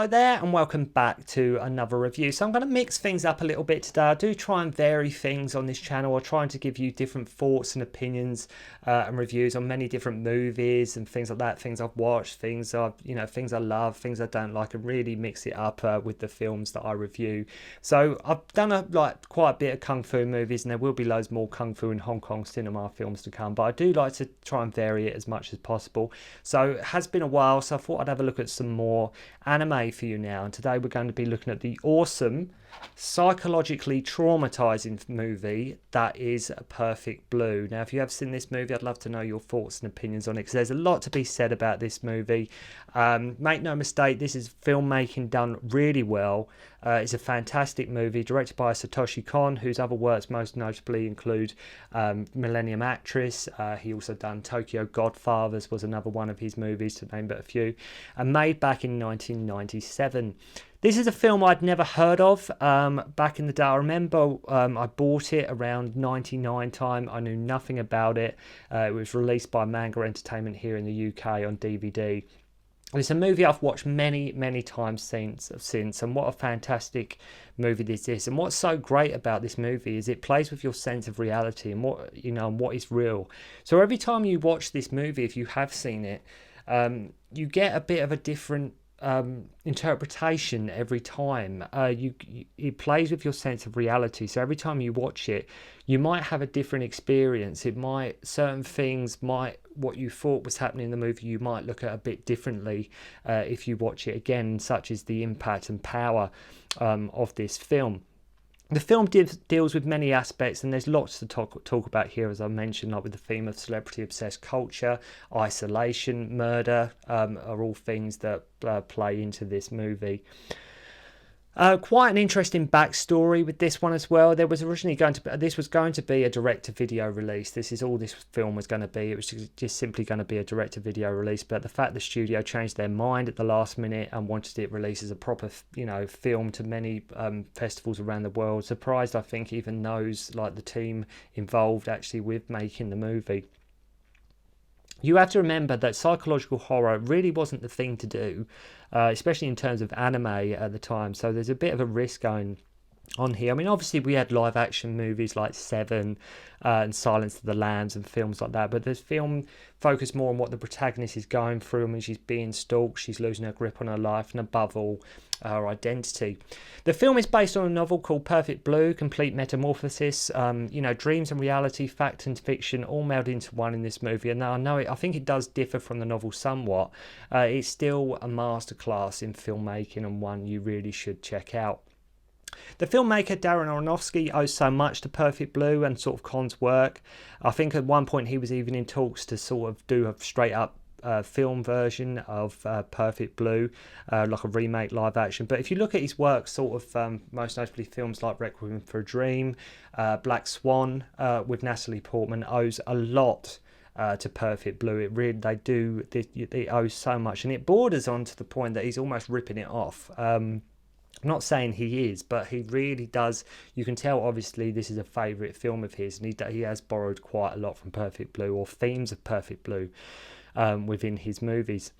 Hello there and welcome back to another review. So I'm going to mix things up a little bit today. I do try and vary things on this channel. I'm trying to give you different thoughts and opinions and reviews on many different movies and things like that. Things I've watched, things things I love, things I don't like, and really mix it up with the films that I review. So I've done quite a bit of kung fu movies, and there will be loads more kung fu and Hong Kong cinema films to come. But I do like to try and vary it as much as possible. So it has been a while, so I thought I'd have a look at some more anime for you now, and today we're going to be looking at the awesome psychologically traumatizing movie that is Perfect Blue. Now, if you have seen this movie, I'd love to know your thoughts and opinions on it, because there's a lot to be said about this movie. Make no mistake, this is filmmaking done really well. It's a fantastic movie directed by Satoshi Kon, whose other works most notably include Millennium Actress. He also done Tokyo Godfathers, was another one of his movies, to name but a few, and made back in 1997. This is a film I'd never heard of back in the day. I remember I bought it around 99 time. I knew nothing about it. It was released by Manga Entertainment here in the UK on DVD. It's a movie I've watched many times since, and what a fantastic movie this is. And what's so great about this movie is it plays with your sense of reality and what is real. So every time you watch this movie, if you have seen it, you get a bit of a different interpretation every time. It plays with your sense of reality, so every time you watch it, you might have a different experience. Certain things what you thought was happening in the movie, you might look at a bit differently if you watch it again, such as the impact and power of this film. The film deals with many aspects, and there's lots to talk about here, as I mentioned, like with the theme of celebrity-obsessed culture, isolation, murder, are all things that play into this movie. Quite an interesting backstory with this one as well. There was originally going to be a direct-to-video release. This is all this film was going to be. It was just simply going to be a direct-to-video release. But the fact the studio changed their mind at the last minute and wanted it released as a proper, film to many festivals around the world surprised, I think, even those like the team involved actually with making the movie. You have to remember that psychological horror really wasn't the thing to do, especially in terms of anime at the time. So there's a bit of a risk going on here. I mean, obviously we had live action movies like Seven and Silence of the Lambs and films like that, but this film focused more on what the protagonist is going through. I mean, she's being stalked, she's losing her grip on her life, and above all, her identity. The film is based on a novel called Perfect Blue, Complete Metamorphosis. Dreams and reality, fact and fiction all melded into one in this movie. And now I think it does differ from the novel somewhat. It's still a masterclass in filmmaking, and one you really should check out. The filmmaker Darren Aronofsky owes so much to Perfect Blue and sort of Kon's work. I think at one point he was even in talks to sort of do a straight up film version of Perfect Blue, like a remake live action. But if you look at his work, sort of most notably films like Requiem for a Dream, Black Swan with Natalie Portman, owes a lot to Perfect Blue. It owes so much, and it borders on to the point that he's almost ripping it off. I'm not saying he is, but he really does. You can tell, obviously, this is a favourite film of his, and he has borrowed quite a lot from Perfect Blue, or themes of Perfect Blue, within his movies.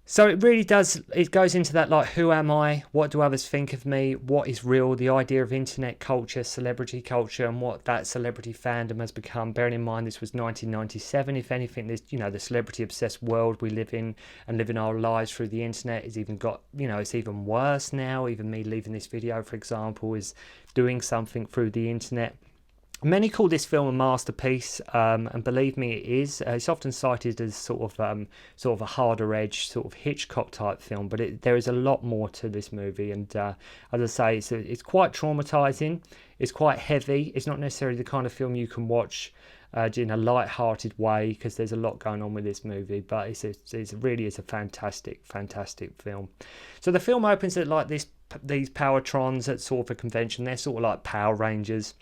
So it really does, it goes into that, like, who am I? What do others think of me? What is real? The idea of internet culture, celebrity culture, and what that celebrity fandom has become. Bearing in mind this was 1997. If anything, this, the celebrity-obsessed world we live in and living our lives through the internet is even got, it's even worse now. Even me leaving this video, for example, is doing something through the internet. Many call this film a masterpiece, and believe me, it is. It's often cited as sort of a harder edge, sort of Hitchcock type film, but there is a lot more to this movie. And as I say, it's quite traumatizing. It's quite heavy. It's not necessarily the kind of film you can watch in a light-hearted way, because there's a lot going on with this movie. But it really is a fantastic film. So the film opens at like these Powertrons at sort of a convention. They're sort of like Power Rangers.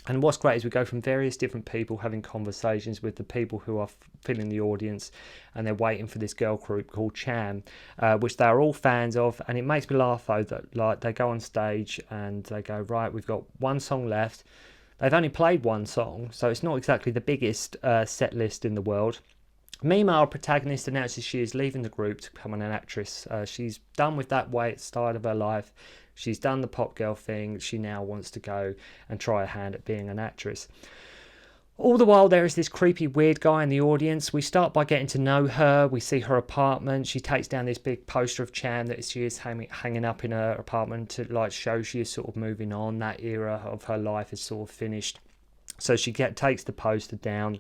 And what's great is we go from various different people having conversations with the people who are filling the audience, and they're waiting for this girl group called Cham, which they're all fans of. And it makes me laugh though that like they go on stage and they go, right, we've got one song left. They've only played one song, so it's not exactly the biggest set list in the world. Mima, our protagonist, announces she is leaving the group to become an actress. She's done with that weight style of her life. She's done the pop girl thing. She now wants to go and try a hand at being an actress. All the while, there is this creepy weird guy in the audience. We start by getting to know her. We see her apartment. She takes down this big poster of Cham that she is hanging up in her apartment to like show she is sort of moving on. That era of her life is sort of finished. So she takes the poster down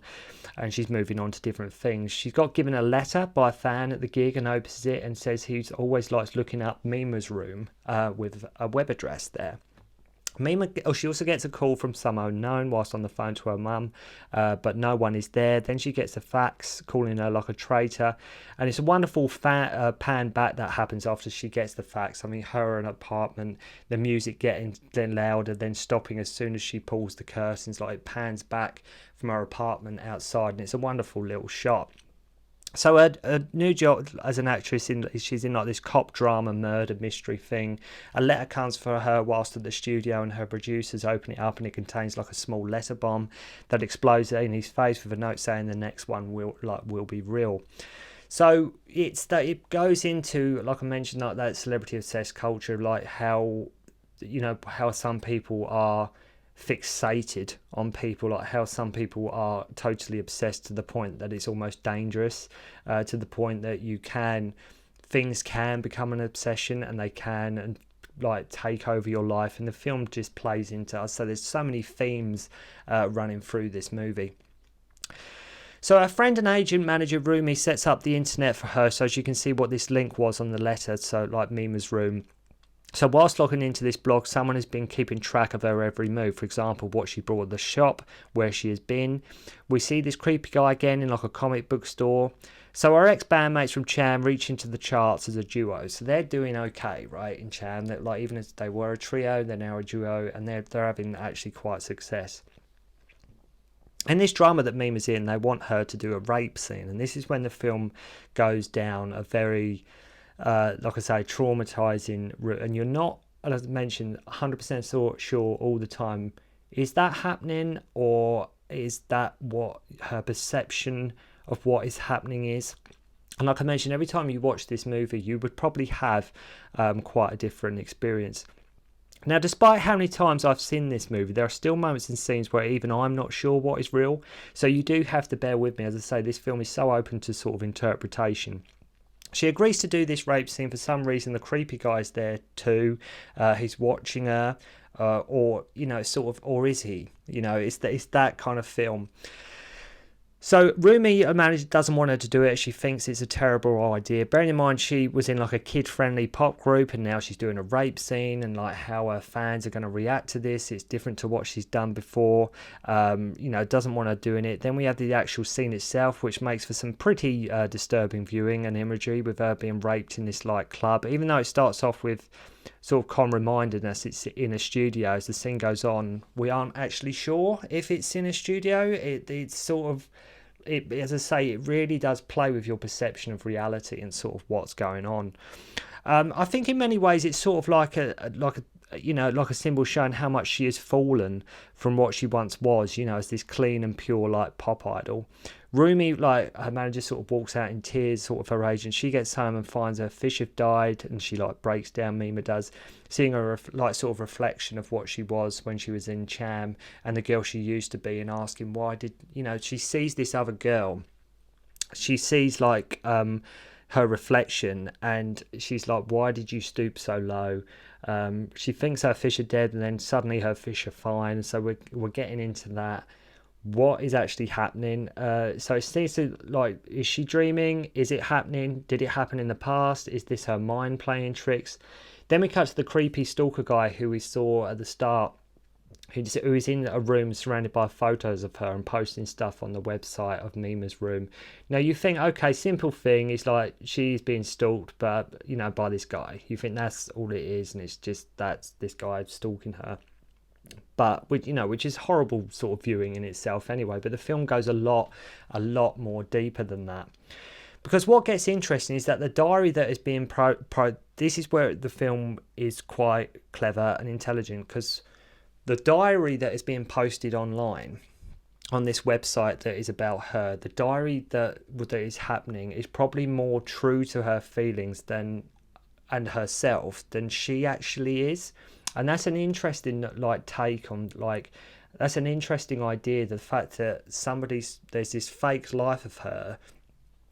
and she's moving on to different things. She's got given a letter by a fan at the gig and opens it and says he's always likes looking up Mima's room with a web address there. Mima, she also gets a call from some unknown whilst on the phone to her mum, but no one is there. Then she gets a fax calling her like a traitor, and it's a wonderful pan back that happens after she gets the fax. I mean, her in an apartment, the music getting then louder, then stopping as soon as she pulls the curtains, like it pans back from her apartment outside, and it's a wonderful little shot. So her new job as an actress, she's in like this cop drama murder mystery thing. A letter comes for her whilst at the studio, and her producers open it up, and it contains like a small letter bomb that explodes in his face with a note saying the next one will be real. So it's that it goes into, like I mentioned, like that celebrity obsessed culture, like how some people are fixated on people, like how some people are totally obsessed to the point that it's almost dangerous, to the point that things can become an obsession, and they can and like take over your life, and the film just plays into us. So there's so many themes running through this movie. So our friend and agent manager Rumi sets up the internet for her so she can see what this link was on the letter, so like Mima's room. So whilst logging into this blog, someone has been keeping track of her every move. For example, what she brought at the shop, where she has been. We see this creepy guy again in like a comic book store. So our ex-bandmates from Cham reach into the charts as a duo. So they're doing okay, right, in Cham. That like even as they were a trio, they're now a duo, and they're having actually quite success. In this drama that Mima's in, they want her to do a rape scene, and this is when the film goes down a very like I say, traumatizing route, and you're not, as I mentioned, 100% sure all the time, is that happening, or is that what her perception of what is happening is? And like I mentioned, every time you watch this movie, you would probably have quite a different experience. Now, despite how many times I've seen this movie, there are still moments and scenes where even I'm not sure what is real, so you do have to bear with me. As I say, this film is so open to sort of interpretation. She agrees to do this rape scene. For some reason, the creepy guy's there too. He's watching her, or is he? It's that kind of film. So Rumi, a manager, doesn't want her to do it. She thinks it's a terrible idea. Bearing in mind she was in like a kid-friendly pop group, and now she's doing a rape scene, and like how her fans are going to react to this. It's different to what she's done before. Doesn't want her doing it. Then we have the actual scene itself, which makes for some pretty disturbing viewing and imagery, with her being raped in this like club. Even though it starts off with sort of Kon reminding us it's in a studio, as the scene goes on, we aren't actually sure if it's in a studio. It's sort of, as I say, it really does play with your perception of reality and sort of what's going on. I think in many ways it's sort of like a symbol showing how much she has fallen from what she once was, as this clean and pure like pop idol. Rumi, like her manager, sort of walks out in tears, sort of her agent. She gets home and finds her fish have died, and she like breaks down. Mima does, seeing her like sort of reflection of what she was when she was in Cham and the girl she used to be, and asking why did she sees this other girl. She sees like her reflection, and she's like, why did you stoop so low? She thinks her fish are dead, and then suddenly her fish are fine. So we're getting into that. What is actually happening? So it seems to like, is she dreaming? Is it happening? Did it happen in the past? Is this her mind playing tricks? Then we cut to the creepy stalker guy who we saw at the start, who is in a room surrounded by photos of her and posting stuff on the website of Mima's room. Now you think, okay, simple thing, is like she's being stalked, but by this guy. You think that's all it is, and it's just that's this guy stalking her. But which is horrible sort of viewing in itself anyway. But the film goes a lot more deeper than that. Because what gets interesting is that the diary that is being this is where the film is quite clever and intelligent, because the diary that is being posted online on this website that is about her, the diary that is happening is probably more true to her feelings and herself than she actually is. And that's an interesting take on that's an interesting idea, the fact that there's this fake life of her,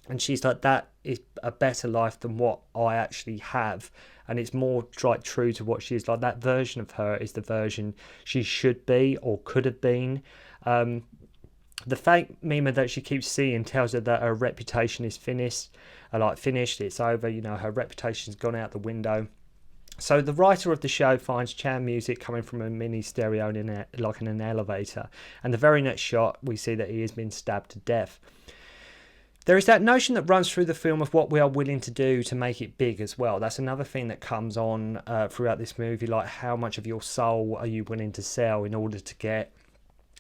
and she's like, that is a better life than what I actually have, and it's more true to what she is. Like, that version of her is the version she should be or could have been. The fake Mima that she keeps seeing tells her that her reputation is finished, it's over, her reputation's gone out the window. So the writer of the show finds Chan music coming from a mini stereo in an elevator, and the very next shot we see that he has been stabbed to death. There is that notion that runs through the film of what we are willing to do to make it big as well. That's another thing that comes on throughout this movie, like how much of your soul are you willing to sell in order to get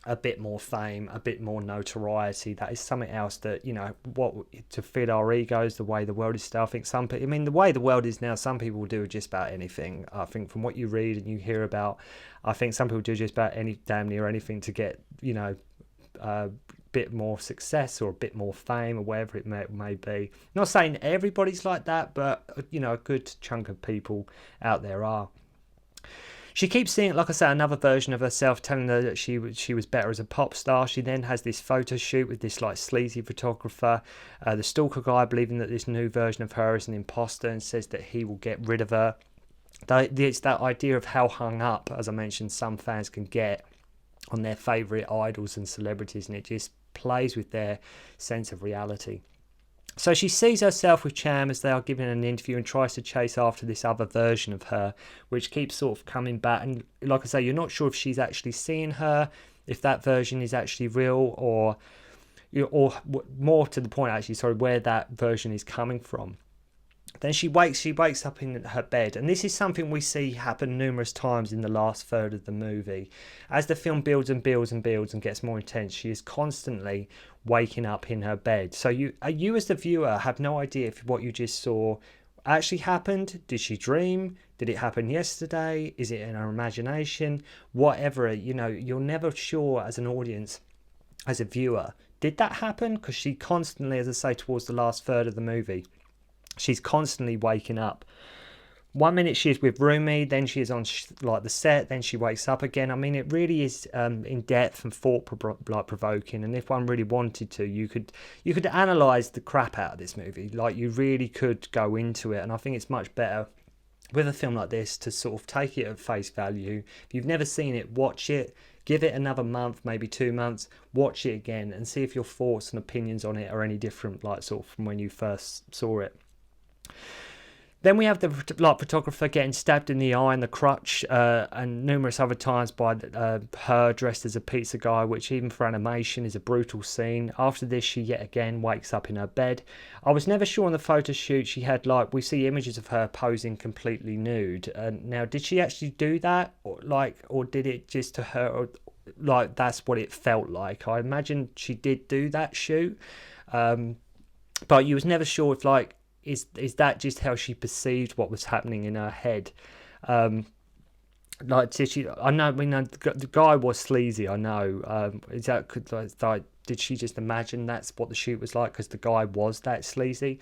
a bit more fame, a bit more notoriety. That is something else that, to feed our egos, the way the world is still. I think the way the world is now, some people will do just about anything. I think from what you read and you hear about, I think some people do just about damn near anything to get, a bit more success or a bit more fame or whatever it may be. Not saying everybody's like that, but, a good chunk of people out there are. She keeps seeing, like I said, another version of herself telling her that she was better as a pop star. She then has this photo shoot with this sleazy photographer, the stalker guy, believing that this new version of her is an imposter and says that he will get rid of her. It's that idea of how hung up, as I mentioned, some fans can get on their favourite idols and celebrities, and it just plays with their sense of reality. So she sees herself with Cham as they are giving an interview and tries to chase after this other version of her, which keeps sort of coming back. And like I say, you're not sure if she's actually seeing her, if that version is actually real, or more to the point, actually, where that version is coming from. Then she wakes up in her bed, and this is something we see happen numerous times in the last third of the movie. As the film builds and builds and builds and gets more intense, she is constantly waking up in her bed. So you as the viewer have no idea if what you just saw actually happened. Did she dream? Did it happen yesterday? Is it in her imagination? Whatever, you're never sure as an audience, as a viewer, did that happen? Because she constantly, as I say, towards the last third of the movie, she's constantly waking up. 1 minute she is with Rumi, then she is on the set, then she wakes up again. I mean, it really is in depth and thought-provoking. And if one really wanted to, you could analyse the crap out of this movie. You really could go into it. And I think it's much better with a film like this to sort of take it at face value. If you've never seen it, watch it. Give it another month, maybe 2 months. Watch it again and see if your thoughts and opinions on it are any different, from when you first saw it. Then we have the photographer getting stabbed in the eye and the crutch, and numerous other times by her dressed as a pizza guy, which even for animation is a brutal scene. After this, she yet again wakes up in her bed. I was never sure on the photo shoot she had we see images of her posing completely nude. Now, did she actually do that, or did it just to her, or that's what it felt like? I imagine she did do that shoot, but you was never sure if is that just how she perceived what was happening in her head? Did she? I know. The guy was sleazy. I know. Is that did she just imagine that's what the shoot was like because the guy was that sleazy?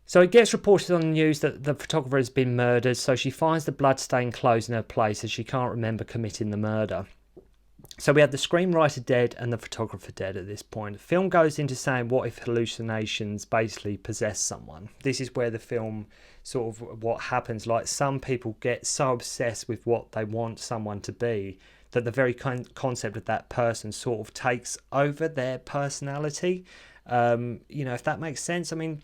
So it gets reported on the news that the photographer has been murdered. So she finds the bloodstained clothes in her place as she can't remember committing the murder. So we have the screenwriter dead and the photographer dead at this point. The film goes into saying what if hallucinations basically possess someone. This is where the film sort of what happens. Some people get so obsessed with what they want someone to be that the very concept of that person sort of takes over their personality. If that makes sense. I mean,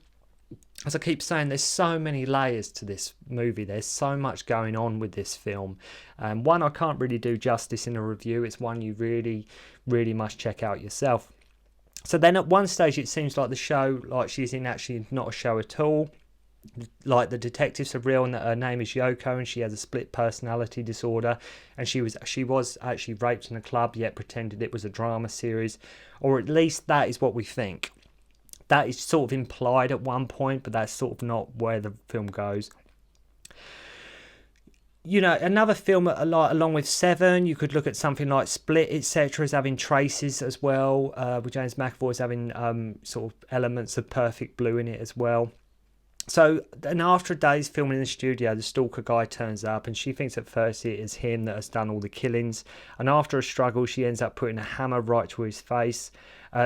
as I keep saying, there's so many layers to this movie. There's so much going on with this film. One I can't really do justice in a review. It's one you really, really must check out yourself. So then at one stage it seems like the show, she's in actually not a show at all. The detectives are real and that her name is Yoko and she has a split personality disorder, and she was actually raped in a club yet pretended it was a drama series, or at least that is what we think. That is sort of implied at one point, but that's sort of not where the film goes. you know, another film along with Seven, you could look at something like Split, etc., as having traces as well, with James McAvoy as having sort of elements of Perfect Blue in it as well. So, and after a day's filming in the studio, the stalker guy turns up and she thinks at first it is him that has done all the killings. And after a struggle, she ends up putting a hammer right to his face.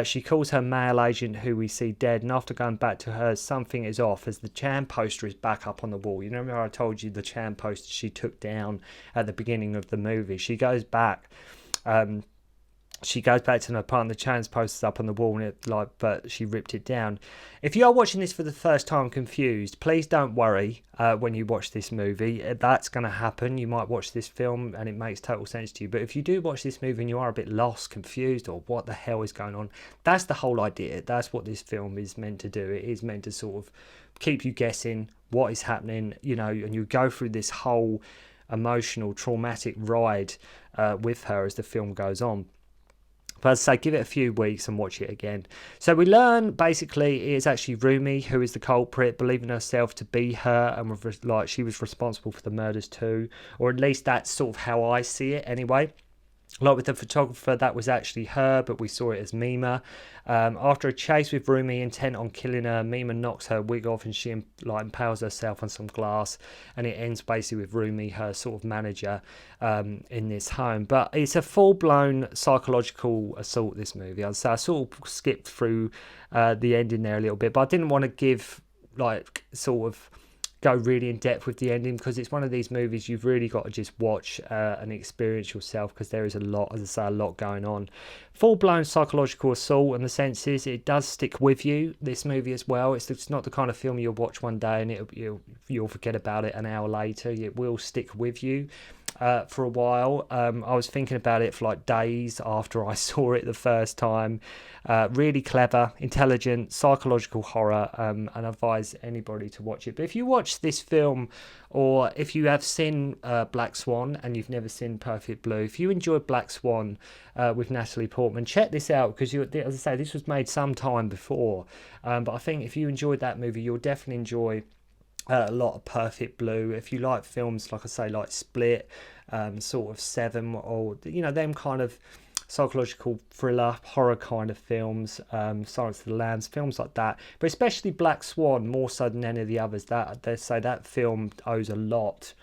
She calls her male agent, who we see dead, and after going back to her, something is off as the Chan poster is back up on the wall. You remember I told you the Chan poster she took down at the beginning of the movie? She goes back. She goes back to her partner. The Chan's poster's up on the wall, and but she ripped it down. If you are watching this for the first time confused, please don't worry when you watch this movie. That's going to happen. You might watch this film and it makes total sense to you. But if you do watch this movie and you are a bit lost, confused, or what the hell is going on, that's the whole idea. That's what this film is meant to do. It is meant to sort of keep you guessing what is happening, you know, and you go through this whole emotional, traumatic ride with her as the film goes on. But as I say, give it a few weeks and watch it again. So we learn basically it's actually Rumi who is the culprit, believing herself to be her, and like she was responsible for the murders too, or at least that's sort of how I see it anyway. Like with the photographer, that was actually her, but we saw it as Mima. After a chase with Rumi intent on killing her, Mima knocks her wig off and she impales herself on some glass, and it ends basically with Rumi, her sort of manager, in this home. But it's a full-blown psychological assault, this movie. So I sort of skipped through the ending there a little bit, but I didn't want to give go really in depth with the ending, because it's one of these movies you've really got to just watch and experience yourself, because there is a lot, as I say, a lot going on. Full-blown psychological assault in the senses, it does stick with you, this movie as well. It's not the kind of film you'll watch one day and you'll forget about it an hour later. It will stick with you for a while. I was thinking about it for like days after I saw it the first time. Really clever, intelligent, psychological horror, and I advise anybody to watch it. But if you watch this film, or if you have seen Black Swan and you've never seen Perfect Blue, if you enjoyed Black Swan with Natalie Portman, check this out, because as I say, this was made some time before, but I think if you enjoyed that movie, you'll definitely enjoy a lot of Perfect Blue. If you like films, like I say, like Split, sort of Seven, or, you know, them kind of psychological thriller, horror kind of films, Silence of the Lambs, films like that, but especially Black Swan, more so than any of the others, that they say that film owes a lot,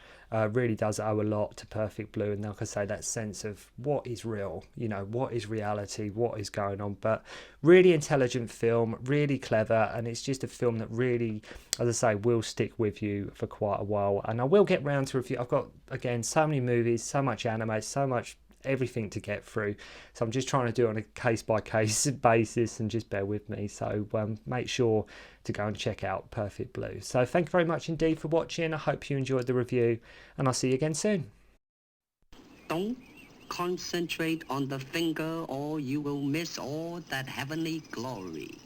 really does owe a lot to Perfect Blue. And like I say, that sense of what is real, you know, what is reality, what is going on. But really intelligent film, really clever, and it's just a film that really, as I say, will stick with you for quite a while. And I will get round to review. I've got, again, so many movies, so much anime, so much everything to get through, so I'm just trying to do it on a case-by-case basis, and just bear with me. So make sure to go and check out Perfect Blue. So thank you very much indeed for watching. I hope you enjoyed the review, and I'll see you again soon. Don't concentrate on the finger, or you will miss all that heavenly glory.